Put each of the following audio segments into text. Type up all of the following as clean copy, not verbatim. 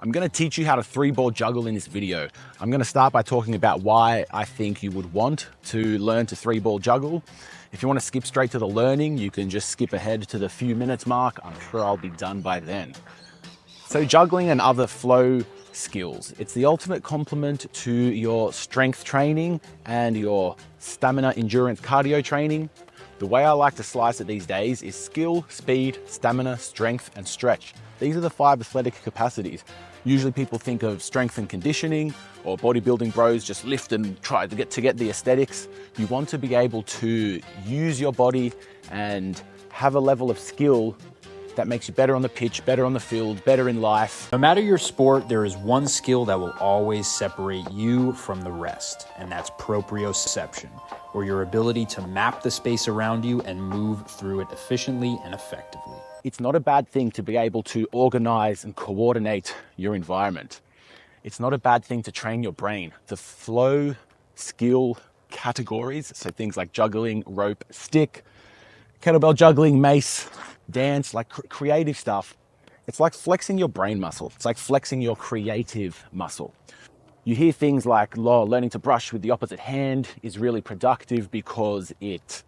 I'm going to teach you how to 3-ball juggle in this video. I'm going to start by talking about why I think you would want to learn to 3-ball juggle. If you want to skip straight to the learning, you can just skip ahead to the few minutes mark. I'm sure I'll be done by then. So juggling and other flow skills, it's the ultimate complement to your strength training and your stamina, endurance, cardio training. The way I like to slice it these days is skill, speed, stamina, strength, and stretch. These are the 5 athletic capacities. Usually people think of strength and conditioning, or bodybuilding bros just lift and try to get the aesthetics. You want to be able to use your body and have a level of skill that makes you better on the pitch, better on the field, better in life. No matter your sport, there is one skill that will always separate you from the rest, and that's proprioception, or your ability to map the space around you and move through it efficiently and effectively. It's not a bad thing to be able to organize and coordinate your environment. It's not a bad thing to train your brain. The flow skill categories, so things like juggling, rope, stick, kettlebell juggling, mace, dance, like creative stuff, it's like flexing your brain muscle. It's like flexing your creative muscle. You hear things like learning to brush with the opposite hand is really productive because it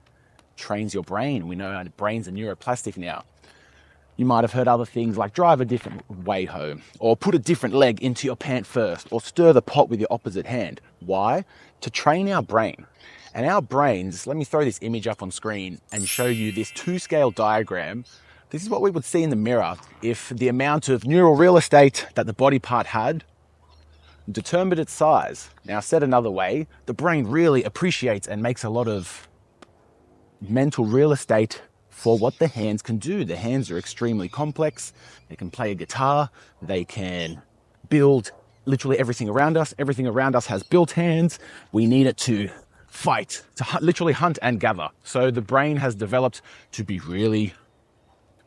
trains your brain. We know our brains are neuroplastic now. You might have heard other things like drive a different way home, or put a different leg into your pant first, or stir the pot with your opposite hand. Why? To train our brain. And our brains, let me throw this image up on screen and show you this 2-scale diagram. This is what we would see in the mirror if the amount of neural real estate that the body part had determined its size. Now, said another way, the brain really appreciates and makes a lot of mental real estate for what the hands can do. The hands are extremely complex. They can play a guitar. They can build literally everything around us. Everything around us has built hands. We need it to fight, to literally hunt and gather. So the brain has developed to be really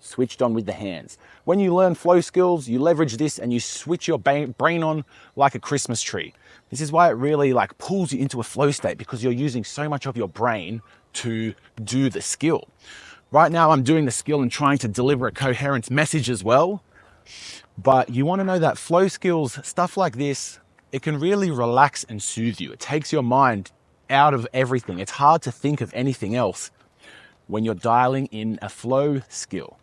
switched on with the hands. When you learn flow skills, you leverage this and you switch your brain on like a Christmas tree. This is why it really pulls you into a flow state, because you're using so much of your brain to do the skill. Right now I'm doing the skill and trying to deliver a coherent message as well. But you want to know that flow skills, stuff like this, it can really relax and soothe you. It takes your mind out of everything. It's hard to think of anything else when you're dialing in a flow skill.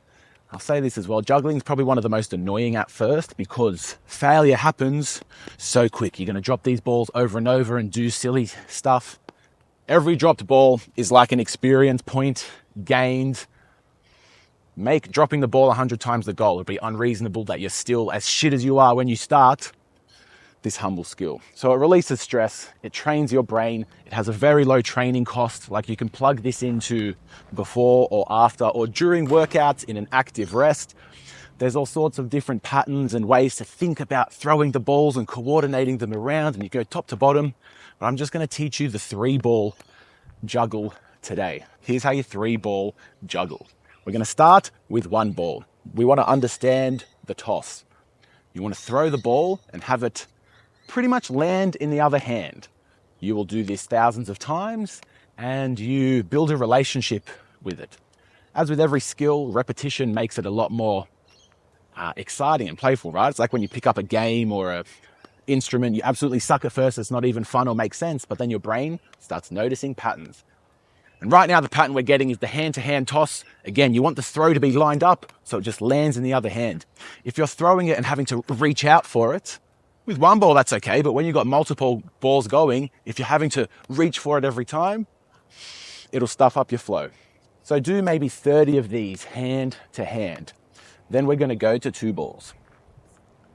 I'll say this as well, juggling is probably one of the most annoying at first because failure happens so quick. You're going to drop these balls over and over and do silly stuff. Every dropped ball is like an experience point gained. Make dropping the ball 100 times the goal. It'd be unreasonable that you're still as shit as you are when you start this humble skill. So it releases stress, it trains your brain, it has a very low training cost. Like you can plug this into before or after or during workouts in an active rest. There's all sorts of different patterns and ways to think about throwing the balls and coordinating them around, and you go top to bottom. But I'm just going to teach you the 3-ball juggle today. Here's how you 3-ball juggle. We're going to start with 1 ball. We want to understand the toss. You want to throw the ball and have it pretty much land in the other hand. You will do this thousands of times and you build a relationship with it. As with every skill, repetition makes it a lot more exciting and playful, right? It's like when you pick up a game or a instrument, you absolutely suck at first, it's not even fun or makes sense, but then your brain starts noticing patterns. And right now the pattern we're getting is the hand-to-hand toss. Again, you want the throw to be lined up so it just lands in the other hand. If you're throwing it and having to reach out for it, with 1 ball that's okay, but when you've got multiple balls going, if you're having to reach for it every time, it'll stuff up your flow. So do maybe 30 of these hand to hand. Then we're going to go to 2 balls.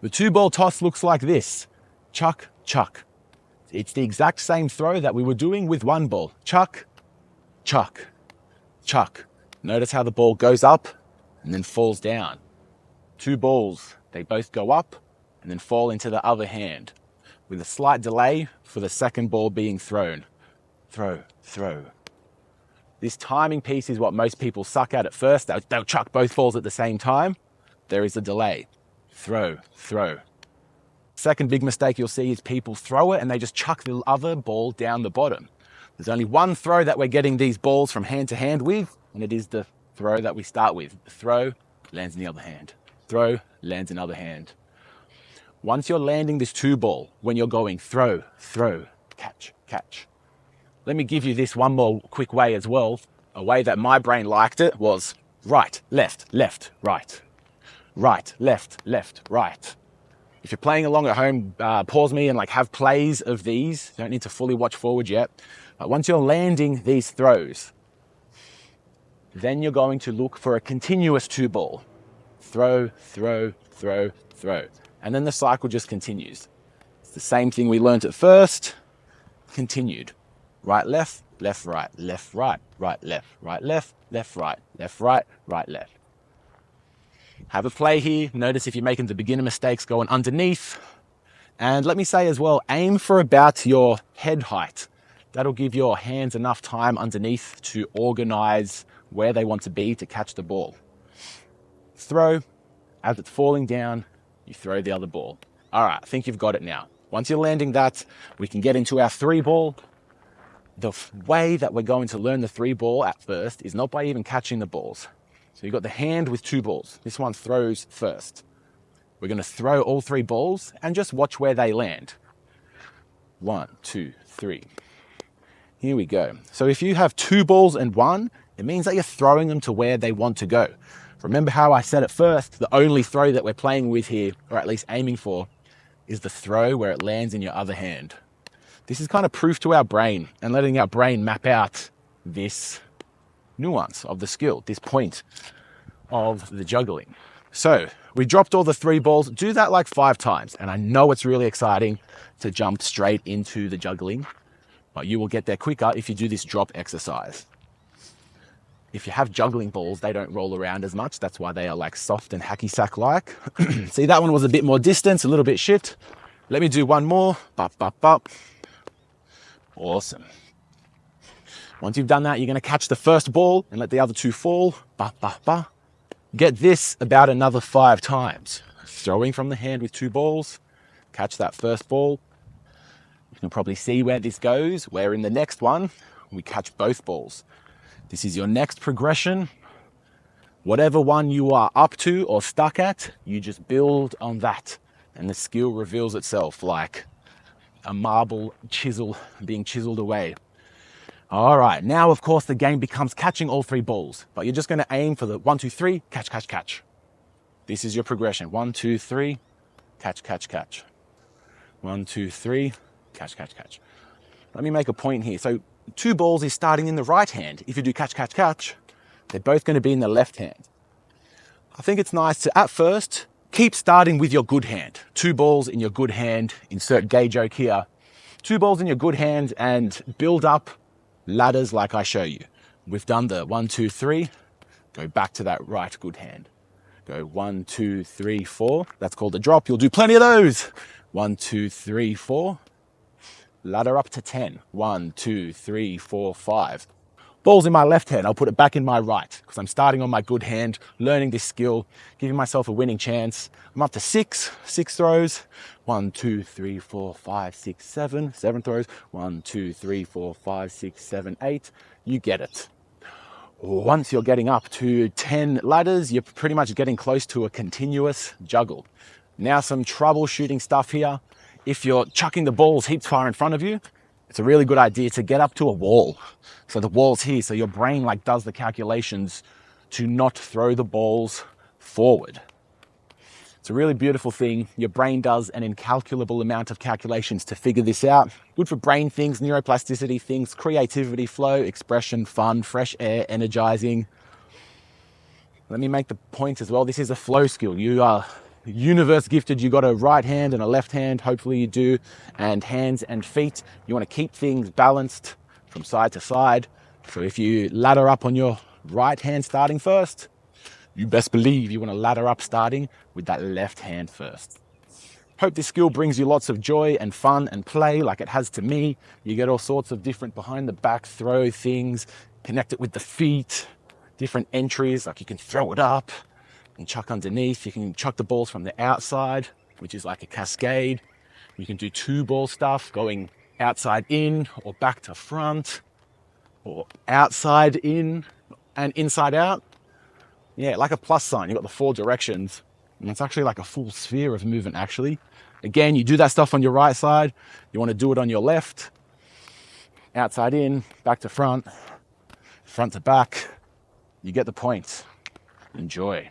The 2-ball toss looks like this. Chuck, chuck. It's the exact same throw that we were doing with 1 ball. Chuck, chuck, chuck. Notice how the ball goes up and then falls down. 2 balls, they both go up and then fall into the other hand with a slight delay for the second ball being thrown. Throw, throw. This timing piece is what most people suck at first. They'll chuck both balls at the same time. There is a delay. Throw, throw. Second big mistake you'll see is people throw it and they just chuck the other ball down the bottom. There's only 1 throw that we're getting these balls from hand to hand with, and it is the throw that we start with. The throw lands in the other hand. Throw lands in the other hand. Once you're landing this 2-ball, when you're going throw, throw, catch, catch. Let me give you this one more quick way as well. A way that my brain liked it was right, left, left, right. Right, left, left, right. If you're playing along at home, pause me and have plays of these. You don't need to fully watch forward yet. But once you're landing these throws, then you're going to look for a continuous 2-ball. Throw, throw, throw, throw. And then the cycle just continues. It's the same thing we learned at first, continued. Right, left, left, right, left, right, right, left, right, left, left, right, left, right, right, left. Have a play here. Notice if you're making the beginner mistakes going underneath. And let me say as well, aim for about your head height. That'll give your hands enough time underneath to organize where they want to be to catch the ball. Throw, as it's falling down, you throw the other ball. All right, I think you've got it now. Once you're landing that, we can get into our 3-ball. The way that we're going to learn the 3-ball at first is not by even catching the balls. So you've got the hand with 2 balls. This one throws first. We're going to throw all 3 balls and just watch where they land. 1, 2, 3. Here we go. So if you have 2 balls and 1, it means that you're throwing them to where they want to go. Remember how I said at first, the only throw that we're playing with here, or at least aiming for, is the throw where it lands in your other hand. This is kind of proof to our brain and letting our brain map out this nuance of the skill, this point of the juggling. So we dropped all the 3 balls. Do that 5 times. And I know it's really exciting to jump straight into the juggling, but you will get there quicker if you do this drop exercise. If you have juggling balls, they don't roll around as much. That's why they are soft and hacky sack like. See, that one was a bit more distance, a little bit shift. Let me do one more. Bop, bop, bop. Awesome. Once you've done that, you're going to catch the first ball and let the other 2 fall. Ba, ba, ba. Get this about another 5 times. Throwing from the hand with 2 balls. Catch that first ball. You can probably see where this goes, where in the next one, we catch both balls. This is your next progression. Whatever one you are up to or stuck at, you just build on that. And the skill reveals itself like a marble chisel being chiseled away. All right, now of course the game becomes catching all 3 balls, but you're just going to aim for the 1, 2, 3, catch, catch, catch. This is your progression. 1, 2, 3, catch, catch, catch. 1, 2, 3, catch, catch, catch. Let me make a point here. So 2 balls is starting in the right hand. If you do catch, catch, catch, they're both going to be in the left hand. I think it's nice to, at first, keep starting with your good hand. 2 balls in your good hand. Insert gay joke here. 2 balls in your good hand and build up ladders like I show you. We've done the 1, 2, 3. Go back to that right good hand. Go 1, 2, 3, 4. That's called a drop. You'll do plenty of those. 1, 2, 3, 4. Ladder up to 10. 1, 2, 3, 4, 5. Ball's in my left hand. I'll put it back in my right because I'm starting on my good hand, learning this skill, giving myself a winning chance. I'm up to 6 throws. 1, 2, 3, 4, 5, 6, 7. 7 throws. 1, 2, 3, 4, 5, 6, 7, 8. You get it. Once you're getting up to 10 ladders, you're pretty much getting close to a continuous juggle. Now some troubleshooting stuff here. If you're chucking the balls heaps far in front of you, it's a really good idea to get up to a wall. So the wall's here, so your brain does the calculations to not throw the balls forward. It's a really beautiful thing. Your brain does an incalculable amount of calculations to figure this out. Good for brain things, neuroplasticity things, creativity, flow, expression, fun, fresh air, energizing. Let me make the point as well. This is a flow skill. You are universe gifted. You got a right hand and a left hand. Hopefully you do. And hands and feet. You want to keep things balanced from side to side. So if you ladder up on your right hand starting first, you best believe you want to ladder up starting with that left hand first. Hope this skill brings you lots of joy and fun and play like it has to me. You get all sorts of different behind the back throw things, connect it with the feet, different entries, like you can throw it up and chuck underneath. You can chuck the balls from the outside, which is like a cascade. You can do 2-ball stuff, going outside in or back to front or outside in and inside out. Yeah, like a plus sign. You've got the 4 directions And it's actually like a full sphere of movement, actually. Again, you do that stuff on your right side. You want to do it on your left. Outside in, back to front, front to back. You get the point. Enjoy.